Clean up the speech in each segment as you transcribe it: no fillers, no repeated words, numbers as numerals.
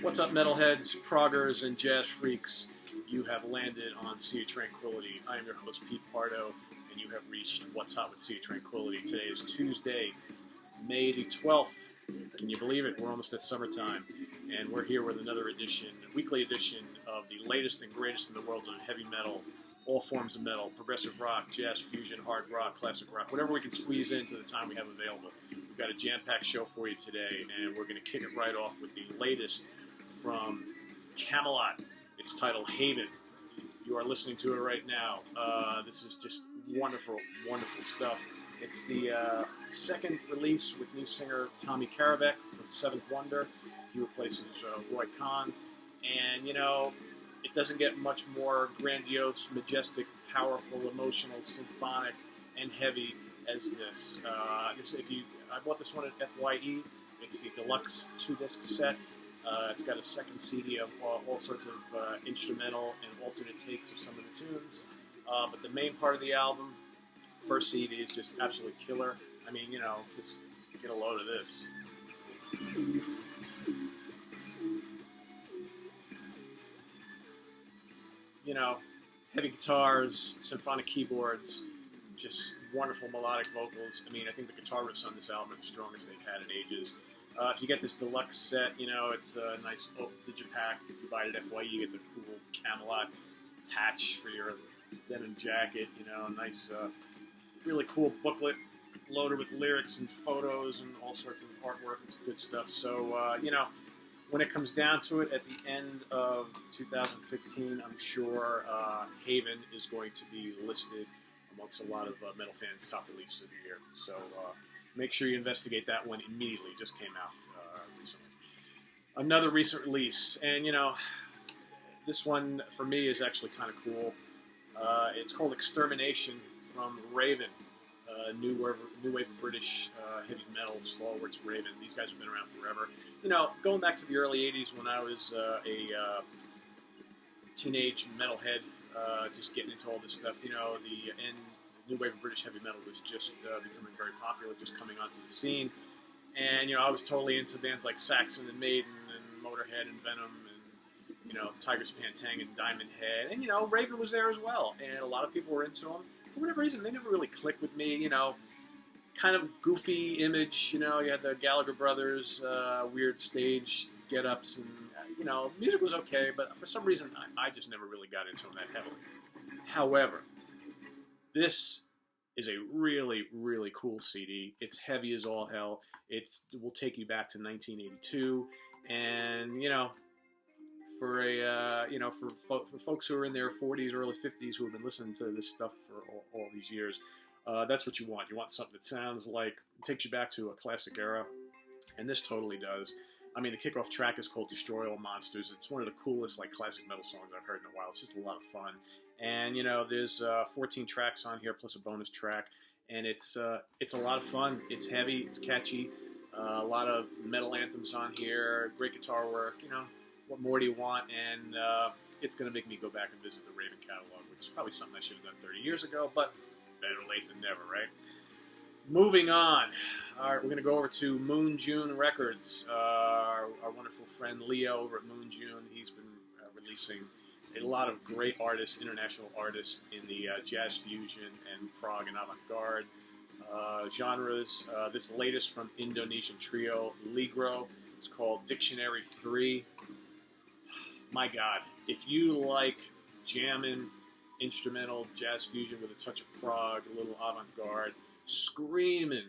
What's up, metalheads, proggers, and jazz freaks? You have landed on Sea of Tranquility. I am your host, Pete Pardo, and you have reached What's Hot with Sea of Tranquility. Today is Tuesday, May the 12th. Can you believe it? We're almost at summertime, and we're here with another edition, a weekly edition of the latest and greatest in the world of heavy metal, all forms of metal, progressive rock, jazz fusion, hard rock, classic rock, whatever we can squeeze into the time we have available. We've got a jam-packed show for you today, and we're going to kick it right off with the latest from Camelot. It's titled Haven. You are listening to it right now. This is just wonderful, wonderful stuff. It's the second release with new singer Tommy Karabek from Seventh Wonder. He replaces Roy Khan. And, you know, it doesn't get much more grandiose, majestic, powerful, emotional, symphonic, and heavy as this. I bought this one at FYE. It's the deluxe 2-disc set. It's got a second CD of all sorts of instrumental and alternate takes of some of the tunes. But the main part of the album, first CD, is just absolutely killer. I mean, you know, just get a load of this. You know, heavy guitars, symphonic keyboards, just wonderful melodic vocals. I mean, I think the guitar riffs on this album are the strongest they've had in ages. If you get this deluxe set, you know, it's a nice digipack. If you buy it at FYE, you get the cool Camelot patch for your denim jacket, you know, a nice, really cool booklet loaded with lyrics and photos and all sorts of artwork and good stuff. So, you know, when it comes down to it, at the end of 2015, I'm sure Haven is going to be listed amongst a lot of metal fans' top releases of the year. So make sure you investigate that one immediately. It just came out recently. Another recent release, and you know, this one for me is actually kind of cool. It's called Extermination from Raven, new wave of British heavy metal stalwarts. Raven. These guys have been around forever. You know, going back to the early '80s when I was a teenage metalhead, just getting into all this stuff. You know, the new wave of British heavy metal was just becoming very popular, just coming onto the scene. And, you know, I was totally into bands like Saxon and Maiden and Motorhead and Venom and, you know, Tigers Pantang and Diamond Head. And, you know, Raven was there as well. And a lot of people were into them. For whatever reason, they never really clicked with me, you know. Kind of goofy image, you know, you had the Gallagher brothers, weird stage get-ups, and, you know, music was okay, but for some reason, I just never really got into them that heavily. However, this is a really, really cool CD. It's heavy as all hell. It will take you back to 1982, and, you know, for folks who are in their 40s, early 50s who have been listening to this stuff for all these years, that's what you want. You want something that sounds like, takes you back to a classic era, and this totally does. I mean, the kickoff track is called Destroy All Monsters. It's one of the coolest, like, classic metal songs I've heard in a while. It's just a lot of fun. And, you know, there's 14 tracks on here, plus a bonus track, and it's a lot of fun. It's heavy, it's catchy, a lot of metal anthems on here, great guitar work, you know, what more do you want? And it's going to make me go back and visit the Raven catalog, which is probably something I should have done 30 years ago, but better late than never, right? Moving on. All right, we're going to go over to Moon June Records. Our wonderful friend Leo over at Moon June, he's been releasing a lot of great artists, international artists in the jazz fusion and prog and avant-garde genres. This latest from Indonesian trio Ligro. It's called Dictionary 3. My God, if you like jamming, instrumental jazz fusion with a touch of prog, a little avant-garde, screaming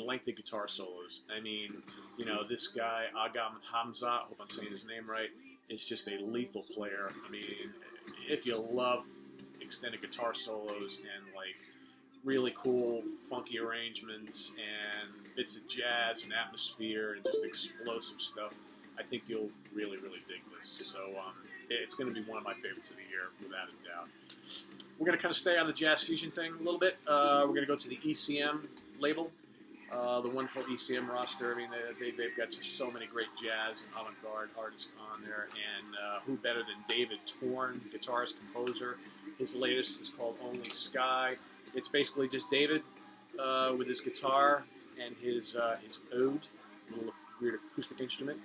lengthy guitar solos. I mean, you know, this guy, Agam Hamza, I hope I'm saying his name right, is just a lethal player. I mean, if you love extended guitar solos and, like, really cool, funky arrangements and bits of jazz and atmosphere and just explosive stuff, I think you'll really, really dig this. So it's going to be one of my favorites of the year, without a doubt. We're going to kind of stay on the jazz fusion thing a little bit. We're going to go to the ECM label, the wonderful ECM roster. I mean, they've got just so many great jazz and avant-garde artists on there. And who better than David Torn, guitarist, composer. His latest is called Only Sky. It's basically just David with his guitar and his oud, a little weird acoustic instrument.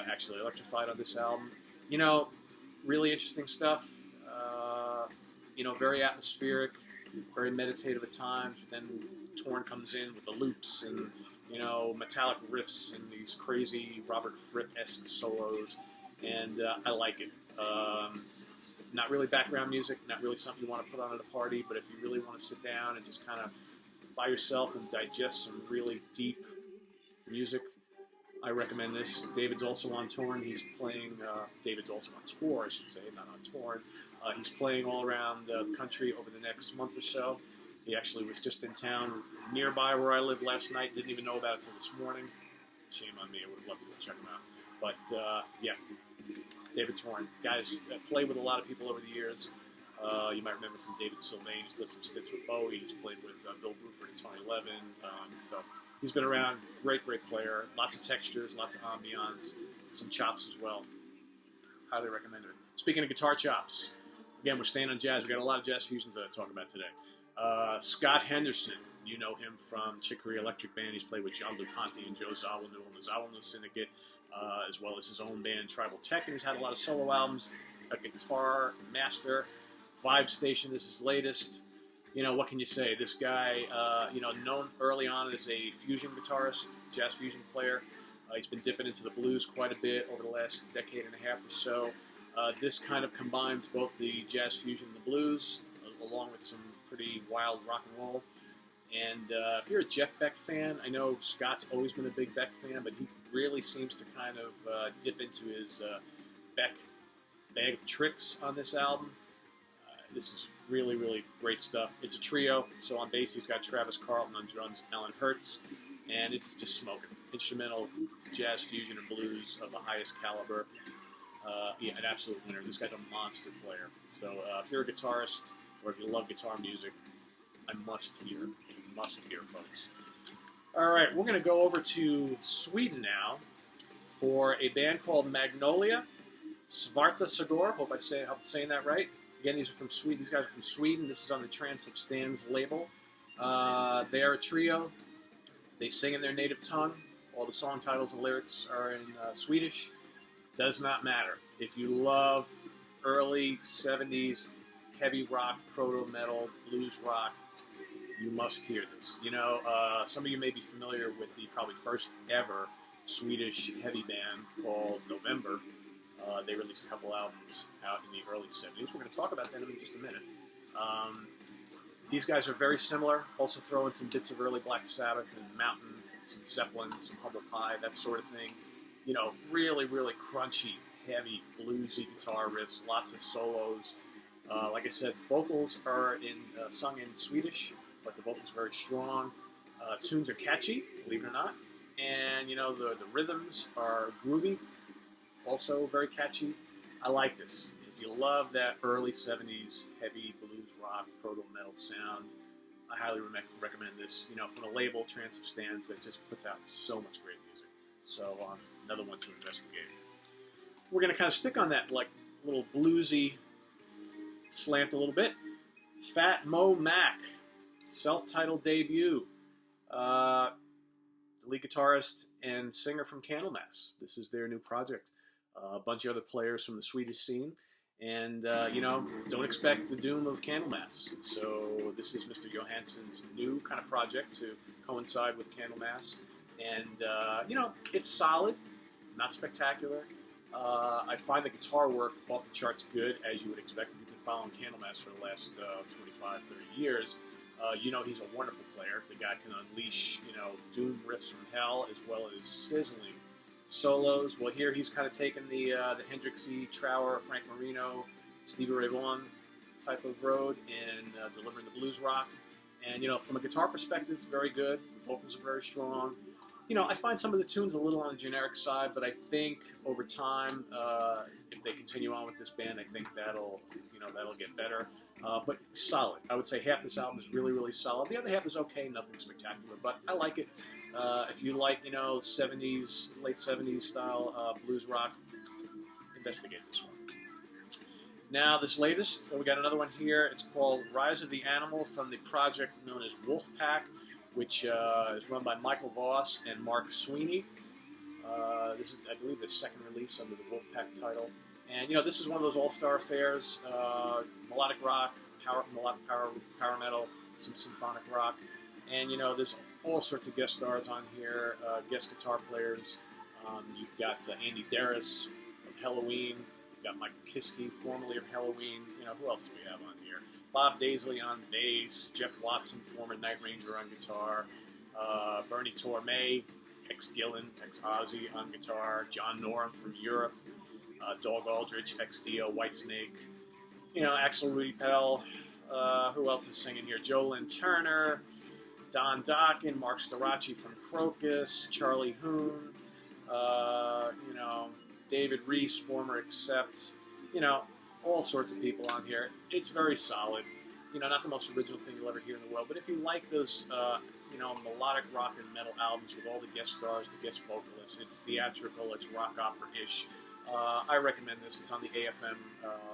actually electrified on this album. You know, really interesting stuff. You know, very atmospheric, very meditative at times. Then Torn comes in with the loops and, you know, metallic riffs and these crazy Robert Fripp-esque solos, and I like it. Not really background music, not really something you want to put on at a party, but if you really want to sit down and just kind of by yourself and digest some really deep music, I recommend this. David's also on Torn. He's playing, David's also on tour, I should say, not on Torn. He's playing all around the country over the next month or so. He actually was just in town nearby where I live last night. Didn't even know about it until this morning. Shame on me. I would have loved to check him out. But, yeah, David Torn. Guys, played with a lot of people over the years. You might remember from David Sylvain. He's done some stints with Bowie. He's played with Bill Bruford and Tony Levin. So he's been around. Great, great player. Lots of textures, lots of ambiance, some chops as well. Highly recommend it. Speaking of guitar chops, again, we're staying on jazz. We got a lot of jazz fusions to talk about today. Scott Henderson, you know him from Chick Corea Electric Band. He's played with John Luponti and Joe Zawinul and the Zawinul Syndicate, as well as his own band, Tribal Tech. And he's had a lot of solo albums, a guitar master, Vibe Station, this is his latest. You know, what can you say? This guy, you know, known early on as a fusion guitarist, jazz fusion player. He's been dipping into the blues quite a bit over the last decade and a half or so. This kind of combines both the jazz fusion and the blues, along with some pretty wild rock and roll. And if you're a Jeff Beck fan, I know Scott's always been a big Beck fan, but he really seems to kind of dip into his Beck bag of tricks on this album. This is really, really great stuff. It's a trio, so on bass he's got Travis Carlton, on drums Alan Hertz, and it's just smoking. Instrumental jazz fusion and blues of the highest caliber. Yeah, an absolute winner. This guy's a monster player. So if you're a guitarist or if you love guitar music, I must hear. You must hear, folks. All right, we're going to go over to Sweden now for a band called Magnolia Smartas. Hope I'm saying that right. Again, these are from Sweden. These guys are from Sweden. This is on the Transubstans label. They are a trio. They sing in their native tongue. All the song titles and lyrics are in Swedish. Does not matter. If you love early 70s heavy rock, proto-metal, blues rock, you must hear this. You know, some of you may be familiar with the probably first ever Swedish heavy band called November. They released a couple albums out in the early 70s. We're going to talk about them in just a minute. These guys are very similar. Also throw in some bits of early Black Sabbath and Mountain, some Zeppelin, some Humble Pie, that sort of thing. You know, really, really crunchy, heavy, bluesy guitar riffs, lots of solos. Like I said, vocals are sung in Swedish, but the vocals are very strong. Tunes are catchy, believe it or not. And, you know, the rhythms are groovy, also very catchy. I like this. If you love that early 70s heavy blues rock, proto-metal sound, I highly recommend this. You know, from the label Transubstans that just puts out so much great music. So, another one to investigate. We're going to kind of stick on that, like, little bluesy slant a little bit. Fat.Mo.Mac, self-titled debut. The lead guitarist and singer from Candlemass. This is their new project. A bunch of other players from the Swedish scene. And, you know, don't expect the doom of Candlemass. So this is Mr. Johansson's new kind of project to coincide with Candlemass. And, you know, it's solid, not spectacular. I find the guitar work off the charts good, as you would expect. If you've been following Candlemass for the last 25, 30 years, you know he's a wonderful player. The guy can unleash, you know, doom riffs from hell as well as sizzling solos. Well, here he's kind of taken the Hendrixy, Trower, Frank Marino, Stevie Ray Vaughan type of road and delivering the blues rock. And, you know, from a guitar perspective, it's very good. The vocals are very strong. You know, I find some of the tunes a little on the generic side, but I think over time, if they continue on with this band, I think that'll get better. But solid. I would say half this album is really, really solid. The other half is okay, nothing spectacular, but I like it. If you like, you know, 70s, late 70s style blues rock, investigate this one. Now, this latest, we got another one here. It's called Rise of the Animal from the project known as Wolfpack, which is run by Michael Voss and Mark Sweeney. This is, I believe, the second release under the Wolfpack title. And, this is one of those all-star affairs. Melodic rock, melodic power metal, some symphonic rock. And, there's all sorts of guest stars on here, guest guitar players. You've got Andy Darris from Helloween. You've got Michael Kiske, formerly of Helloween. Who else do we have on here? Bob Daisley on bass. Jeff Watson, former Night Ranger, on guitar. Bernie Torme, ex-Gillen, ex-Ozzy, on guitar. John Norum from Europe. Dog Aldrich, ex-Dio, Whitesnake. Axel Rudy Pell. Who else is singing here? Joe Lynn Turner. Don Dokken, Mark Storace from Crocus. Charlie Hoon. David Reese, former Accept. All sorts of people on here. It's very solid. Not the most original thing you'll ever hear in the world, but if you like those, melodic rock and metal albums with all the guest stars, the guest vocalists, it's theatrical, it's rock opera-ish. I recommend this. It's on the AFM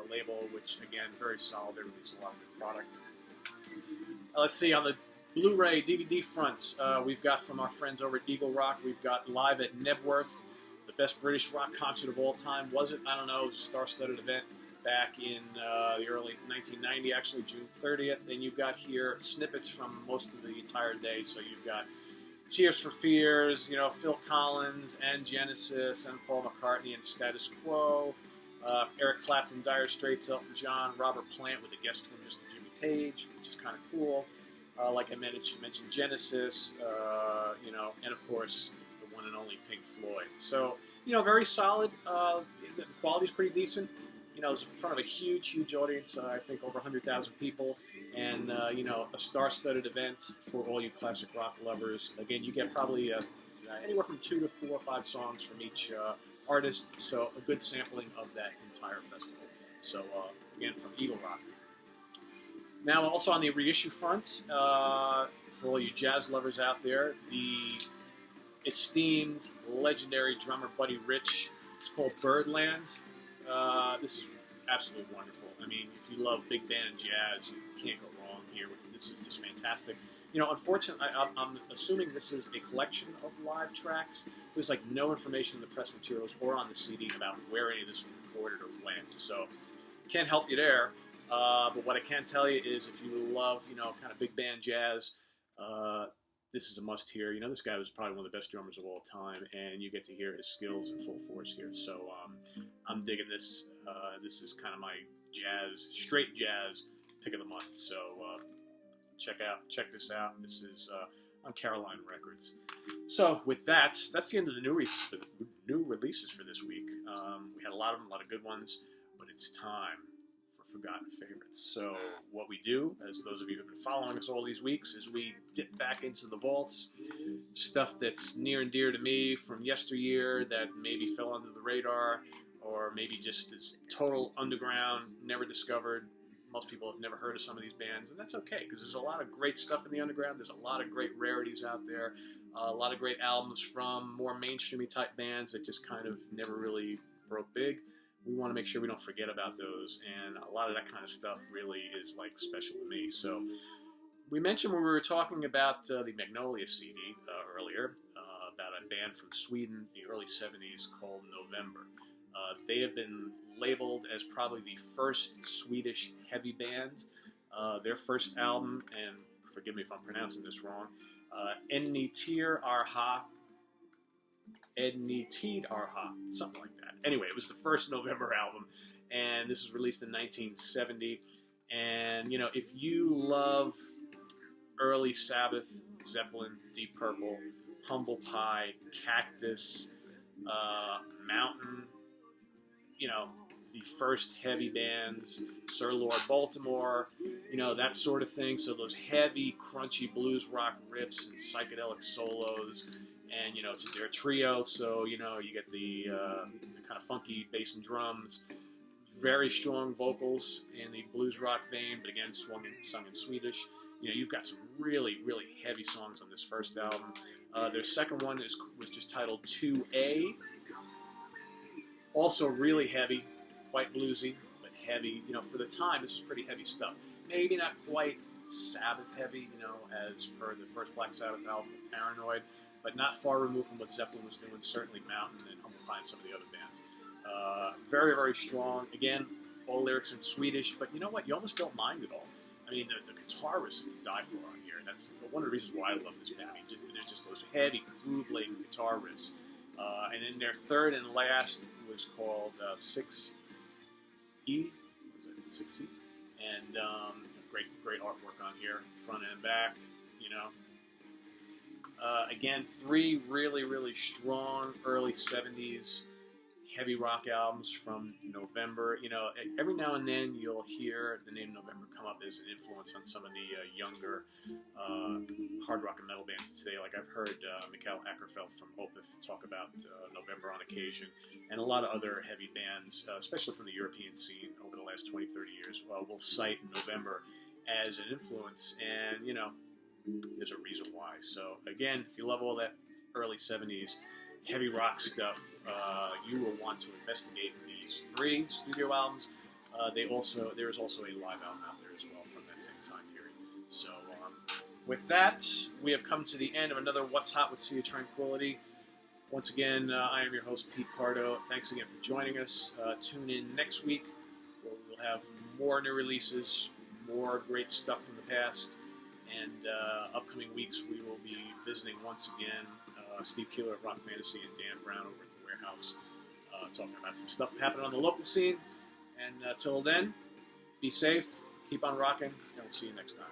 label, which, again, very solid. They release a lot of good product. Let's see, on the Blu-ray DVD front, we've got from our friends over at Eagle Rock, we've got Live at Knebworth, the best British rock concert of all time. Was it? I don't know. It was a star-studded event back in the early 1990, actually June 30th. And you've got here snippets from most of the entire day. So you've got Tears for Fears, Phil Collins and Genesis and Paul McCartney and Status Quo, Eric Clapton, Dire Straits, Elton John, Robert Plant with a guest from Mr. Jimmy Page, which is kind of cool. Like I mentioned Genesis, and of course the one and only Pink Floyd. So, very solid. The quality's pretty decent. It's in front of a huge audience, I think over 100,000 people, and, a star-studded event for all you classic rock lovers. Again, you get probably anywhere from 2 to 4 or 5 songs from each artist, so a good sampling of that entire festival. So, again, from Eagle Rock. Now, also on the reissue front, for all you jazz lovers out there, the esteemed, legendary drummer Buddy Rich. It's called Birdland. This is absolutely wonderful. I mean, if you love big band jazz, you can't go wrong here. This is just fantastic. Unfortunately, I'm assuming this is a collection of live tracks. There's no information in the press materials or on the CD about where any of this was recorded or when. So, can't help you there. But what I can tell you is if you love, kind of big band jazz, this is a must hear. This guy was probably one of the best drummers of all time, and you get to hear his skills in full force here. So I'm digging this. This is kind of my straight jazz pick of the month. So check this out. This is on Caroline Records. So with that, that's the end of the new releases for this week. We had a lot of them, a lot of good ones, but it's time forgotten favorites. So what we do, as those of you who have been following us all these weeks, is we dip back into the vaults, stuff that's near and dear to me from yesteryear that maybe fell under the radar, or maybe just is total underground, never discovered. Most people have never heard of some of these bands, and that's okay, because there's a lot of great stuff in the underground. There's a lot of great rarities out there, a lot of great albums from more mainstreamy type bands that just kind of never really broke big. We want to make sure we don't forget about those, and a lot of that kind of stuff really is special to me. So we mentioned when we were talking about the Magnolia CD earlier, about a band from Sweden in the early 70s called November. They have been labeled as probably the first Swedish heavy band. Their first album, and forgive me if I'm pronouncing this wrong, Enniter Arha, something like that. Anyway, it was the first November album, and this was released in 1970. And, if you love early Sabbath, Zeppelin, Deep Purple, Humble Pie, Cactus, Mountain, the first heavy bands, Sir Lord Baltimore, that sort of thing. So those heavy, crunchy blues rock riffs and psychedelic solos. And, it's their trio, so, you get the kind of funky bass and drums, very strong vocals in the blues rock vein, but again, sung in Swedish. You've got some really, really heavy songs on this first album. Their second one was just titled 2A. Also really heavy, quite bluesy, but heavy. For the time, this is pretty heavy stuff. Maybe not quite Sabbath heavy, as per the first Black Sabbath album, Paranoid. but not far removed from what Zeppelin was doing. Certainly Mountain and Humble Pie and some of the other bands. Very, very strong. Again, all lyrics in Swedish, but you know what? You almost don't mind it all. I mean, the guitarist is to die for on here, and that's one of the reasons why I love this band. I mean, there's just those heavy, groove-laden guitar riffs. And then their third and last was called 6E. Was it 6E? And great artwork on here, front and back. You know. Again, three really, really strong early '70s heavy rock albums from November. You know, every now and then you'll hear the name November come up as an influence on some of the younger hard rock and metal bands today. Like I've heard Mikael Åkerfeldt from Opeth talk about November on occasion, and a lot of other heavy bands, especially from the European scene over the last 20, 30 years, will cite November as an influence, and, you know, there's a reason why. So, again, if you love all that early 70s heavy rock stuff, you will want to investigate these three studio albums. There is also a live album out there as well from that same time period. So, with that, we have come to the end of another What's Hot with Sea of Tranquility. Once again, I am your host, Pete Pardo. Thanks again for joining us. Tune in next week, where we will have more new releases, more great stuff from the past, and upcoming weeks we will be visiting once again Steve Keeler of Rock Fantasy and Dan Brown over at the Warehouse, talking about some stuff happening on the local scene. And till then, be safe, keep on rocking, and we'll see you next time.